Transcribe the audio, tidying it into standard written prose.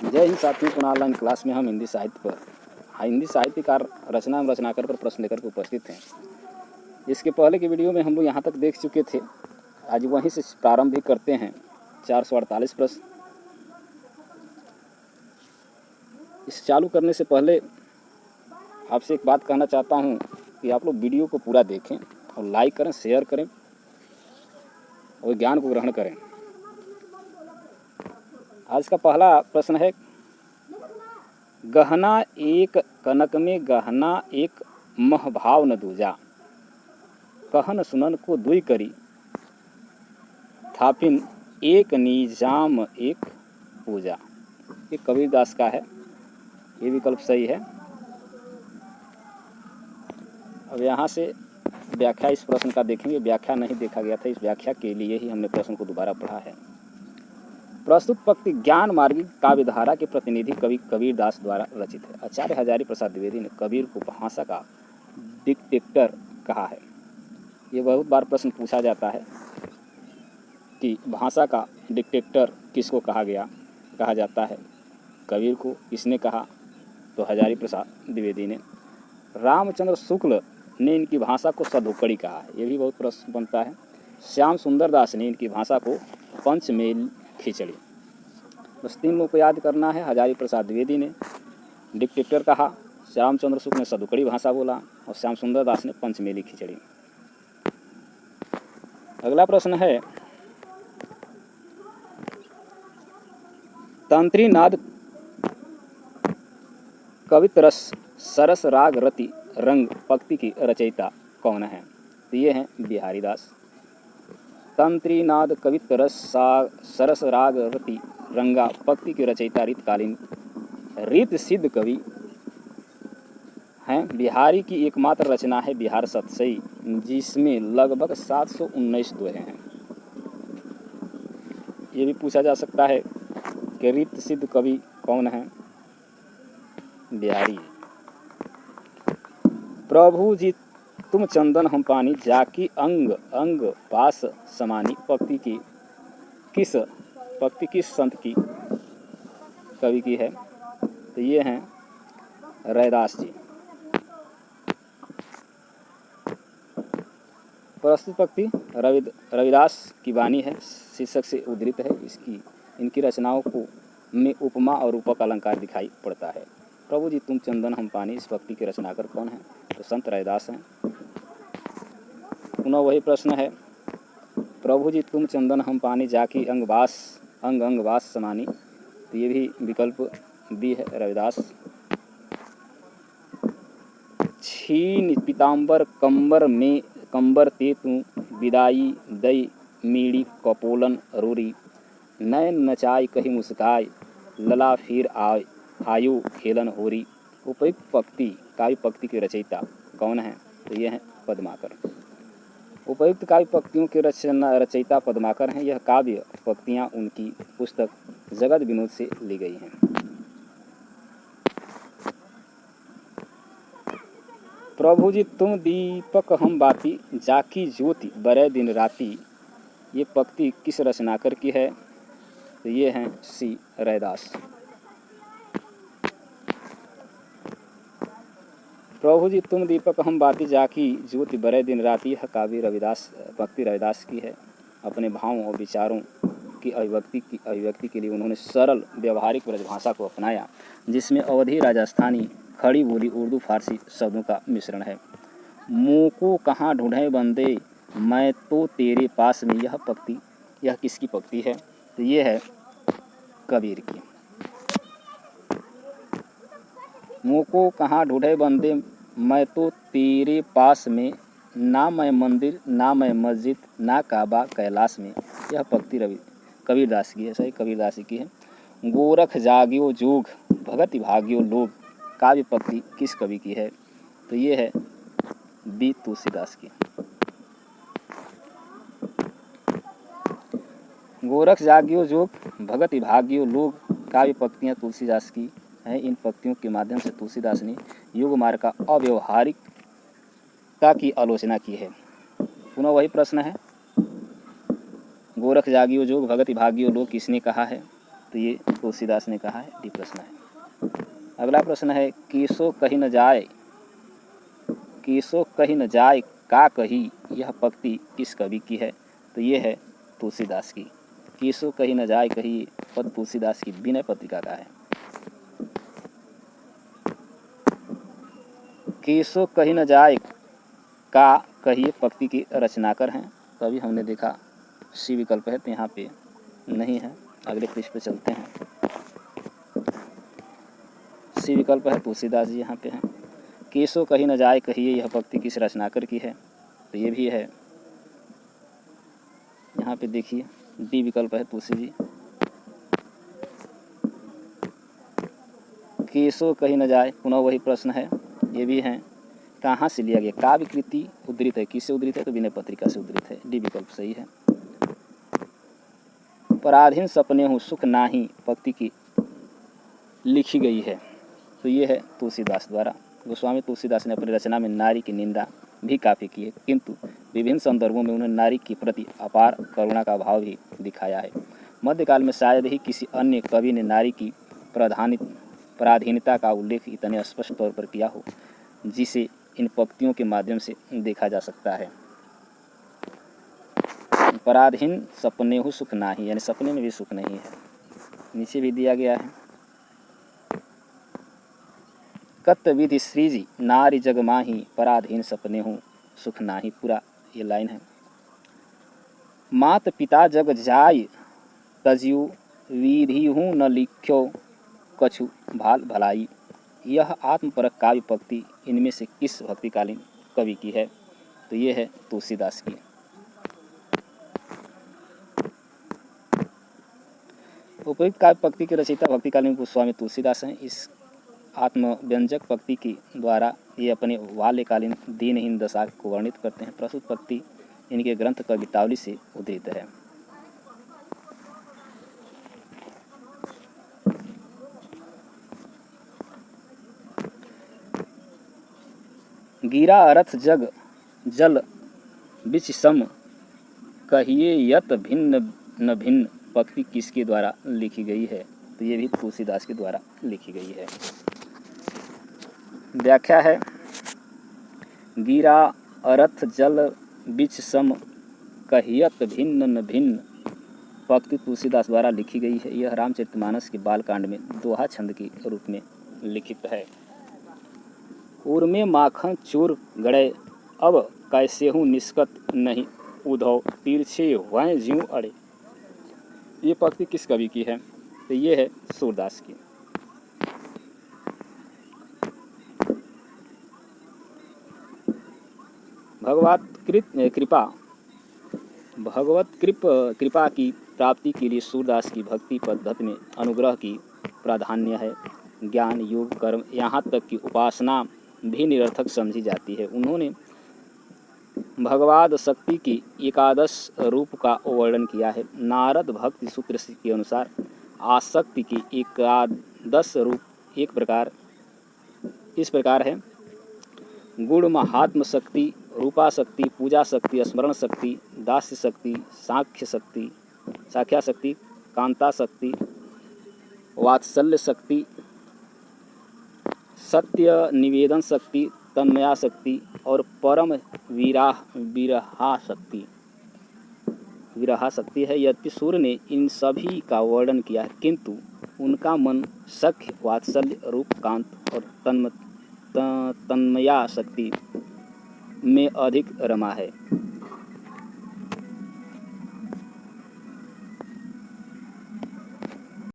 जय हिंद साथियों, पुनः ऑनलाइन क्लास में हम हिंदी साहित्यकार रचना एवं रचनाकार पर प्रश्न लेकर के उपस्थित हैं। इसके पहले की वीडियो में हम लोग यहाँ तक देख चुके थे। आज वहीं से प्रारंभ भी करते हैं। 448 प्रश्न। इस चालू करने से पहले आपसे एक बात कहना चाहता हूँ कि आप लोग वीडियो को पूरा देखें और लाइक करें, शेयर करें और ज्ञान को ग्रहण करें। आज का पहला प्रश्न है, गहना एक कनक में गहना एक महभाव न दूजा, कहन सुनन को दुई करी, थापिन एक निजाम एक पूजा। ये कबीरदास का है। ये विकल्प सही है। अब यहाँ से व्याख्या इस प्रश्न का देखेंगे। व्याख्या नहीं देखा गया था, इस व्याख्या के लिए ही हमने प्रश्न को दोबारा पढ़ा है। प्रस्तुत पंक्ति ज्ञान मार्गी काव्यधारा के प्रतिनिधि कवि कबीरदास द्वारा रचित है। आचार्य हजारी प्रसाद द्विवेदी ने कबीर को भाषा का डिक्टेटर कहा है। ये बहुत बार प्रश्न पूछा जाता है कि भाषा का डिक्टेटर किसको कहा जाता है। कबीर को किसने कहा? तो हजारी प्रसाद द्विवेदी ने। रामचंद्र शुक्ल ने इनकी भाषा को सधुकड़ी कहा है। ये भी बहुत प्रश्न बनता है। श्याम सुंदर दास ने इनकी भाषा को पंचमेल खिचड़ी। बस 3 लोगों को याद करना है। हजारी प्रसाद द्विवेदी ने डिक्टेटर कहा, रामचंद्र शुक्ल ने सधुकड़ी भाषा बोला और श्याम सुंदर दास ने पंचमेली खिचड़ी। अगला प्रश्न है, तंत्री नाद कवितरस सरस राग रति रंग पंक्ति की रचयिता कौन है? तो ये हैं बिहारी दास। तंत्री नाद कवितरस सरस राग रति रंगा पंक्ति की रचयिता रीतकालीन रीत सिद्ध कवि हैं। बिहारी की एकमात्र रचना है बिहार सतसई, जिसमें लगभग 719 दोहे हैं। ये भी पूछा जा सकता है कि रीत सिद्ध कवि कौन है? बिहारी। प्रभु जी तुम चंदन हम पानी, जाकी अंग अंग पास समानी पंक्ति किस संत की कवि की है? तो ये हैं रैदास जी। प्रस्तुत पंक्ति रविदास की वाणी है, शीर्षक से उद्धृत है। इनकी रचनाओं को में उपमा और रूपक अलंकार दिखाई पड़ता है। प्रभु जी तुम चंदन हम पानी, इस पंक्ति के रचनाकार कौन है? तो संत रैदास हैं। पुनः वही प्रश्न है, प्रभु जी तुम चंदन हम पानी, जाकी अंग अंग वास समानी। तो ये भी विकल्प बी है, रविदास। छीन पीताम्बर कंबर ते तू, विदाई दई मीड़ी कपोलन रोरी, नयन नचाई कही मुस्काय, लला फिर आयु खेलन होरी। उपयुक्त पंक्ति काव्य पंक्ति की रचयिता कौन है? तो ये हैं पद्माकर। उपयुक्त काव्य पंक्तियों के रचयिता पद्माकर हैं। यह काव्य पंक्तियाँ उनकी पुस्तक जगत विनोद से ली गई हैं। प्रभु जी तुम दीपक हम बाती, जाकी ज्योति बरै दिन राती। ये पंक्ति किस रचनाकर की है? तो ये हैं सी रैदास। प्रभु जी तुम दीपक हम बाती, जाकी ज्योति बरै दिन राती। यह काव्य पंक्ति रविदास की है। अपने भावों और विचारों की अभिव्यक्ति के लिए उन्होंने सरल व्यवहारिक ब्रजभाषा को अपनाया, जिसमें अवधी, राजस्थानी, खड़ी बोली, उर्दू, फारसी शब्दों का मिश्रण है। मोको कहाँ ढूंढे बंदे, मैं तो तेरे पास में। यह किसकी पंक्ति है? तो ये है कबीर की। मोको कहाँ ढूंढे बंदे, मैं तो तेरे पास में, ना मैं मंदिर ना मैं मस्जिद, ना काबा कैलाश में। यह पंक्ति कबीरदास की है। सही कबीरदास की है। गोरख जाग्यो जोग भगति भाग्यो लोग, काव्य पंक्ति किस कवि की है? तो ये है बी तुलसीदास की। गोरख जाग्यो जोग भगति भाग्यो लोग, काव्य पंक्तियाँ तुलसीदास की हैं। इन पंक्तियों के माध्यम से तुलसीदास ने योग मार्ग का अव्यवहारिकता की आलोचना की है। पुनः वही प्रश्न है, गोरख जागियो जोग भगति भाग्यो लोग किसने कहा है? तो ये तुलसीदास ने कहा है, डी प्रश्न है। अगला प्रश्न है, किसो कही न जाए, किसो कही न जाए का कही, यह पंक्ति किस कवि की है? तो ये है तुलसीदास की। किसो कही न जाए कही पद तुलसीदास की विनय पत्रिका का है। किसो कही न जाए का कही पंक्ति की रचनाकर हैं। तो अभी हमने देखा सी विकल्प है, तो यहाँ पे नहीं है। अगले पृष्ठ पे चलते हैं। सी विकल्प है, तुलसीदास जी यहाँ पे हैं। किसो कही न जाए कहिए, यह पंक्ति किस रचनाकर की है? तो ये भी है, यहाँ पे देखिए डी विकल्प है, तुलसी जी। किसो कही न जाए, पुनः वही प्रश्न है, ये भी है। कहाँ से लिया गया? काव्य कृति उद्धृत है, किससे उद्धृत है? तो विनय पत्रिका से उद्धृत है, डी विकल्प सही है। पराधीन सपने हूँ सुख नाही पंक्ति की लिखी गई है। तो ये है तुलसीदास द्वारा। गोस्वामी तुलसीदास ने अपनी रचना में नारी की निंदा भी काफ़ी की है, किंतु विभिन्न संदर्भों में उन्होंने नारी के प्रति अपार करुणा का भाव भी दिखाया है। मध्यकाल में शायद ही किसी अन्य कवि ने नारी की पराधीनता का उल्लेख इतने स्पष्ट तौर पर किया हो, जिसे इन पंक्तियों के माध्यम से देखा जा सकता है। पराधीन सपने हूँ सुख नाही, यानी सपने में भी सुख नहीं है। नीचे भी दिया गया है, कत विधि श्रीजी नारी जग माही, पराधीन सपने हूँ सुख नाही, पूरा ये लाइन है। मात पिता जग जाय तजियु, विधि हूँ न लिख्यो कछु भाल भलाई, यह आत्मपरक काव्य पंक्ति इनमें से किस भक्तिकालीन कवि की है? तो ये है तुलसीदास की। उपयुक्त काव्य पंक्ति के रचयिता भक्तिकालीन गोस्वामी तुलसीदास हैं। इस आत्मव्यंजक पंक्ति के द्वारा ये अपने बाल्यकालीन दीनहीन दशा को वर्णित करते हैं। प्रस्तुत पंक्ति इनके ग्रंथ कवितावली से उद्धृत है। गिरा अरथ जग जल बिच सम, कहिए यत भिन्न न भिन्न पंक्ति किसके द्वारा लिखी गई है? तो ये भी तुलसीदास के द्वारा लिखी गई है। व्याख्या है, गिरा अरथ जल बिच सम, कहियत भिन्न न भिन्न पंक्ति तुलसीदास द्वारा लिखी गई है। यह रामचरितमानस के बालकांड में दोहा छंद के रूप में लिखित है। उर्मे माखन चूर गड़े, अब कैसे हूँ निष्कत नहीं उधव, तिरछे वह ज्यों अड़े। ये पंक्ति किस कवि की है? तो ये है सूरदास की। भगवत कृपा की प्राप्ति के लिए सूरदास की भक्ति पद्धति में अनुग्रह की प्राधान्य है। ज्ञान, योग, कर्म, यहाँ तक कि उपासना भी निरर्थक समझी जाती है। उन्होंने भगवद शक्ति की एकादश रूप का वर्णन किया है। नारद भक्ति सूत्र के अनुसार आसक्ति की एकादश रूप इस प्रकार है: गुण महात्म शक्ति, रूपा शक्ति, पूजा शक्ति, स्मरण शक्ति, दास्य शक्ति, साख्या शक्ति, कांता शक्ति, वात्सल्य शक्ति, सत्य निवेदन शक्ति, तन्मया शक्ति और परम विरहा शक्ति है। यद्यपि सूर्य ने इन सभी का वर्णन किया है, किंतु उनका मन सख्य, वात्सल्य, रूप, कांत और तन्मया शक्ति में अधिक रमा है।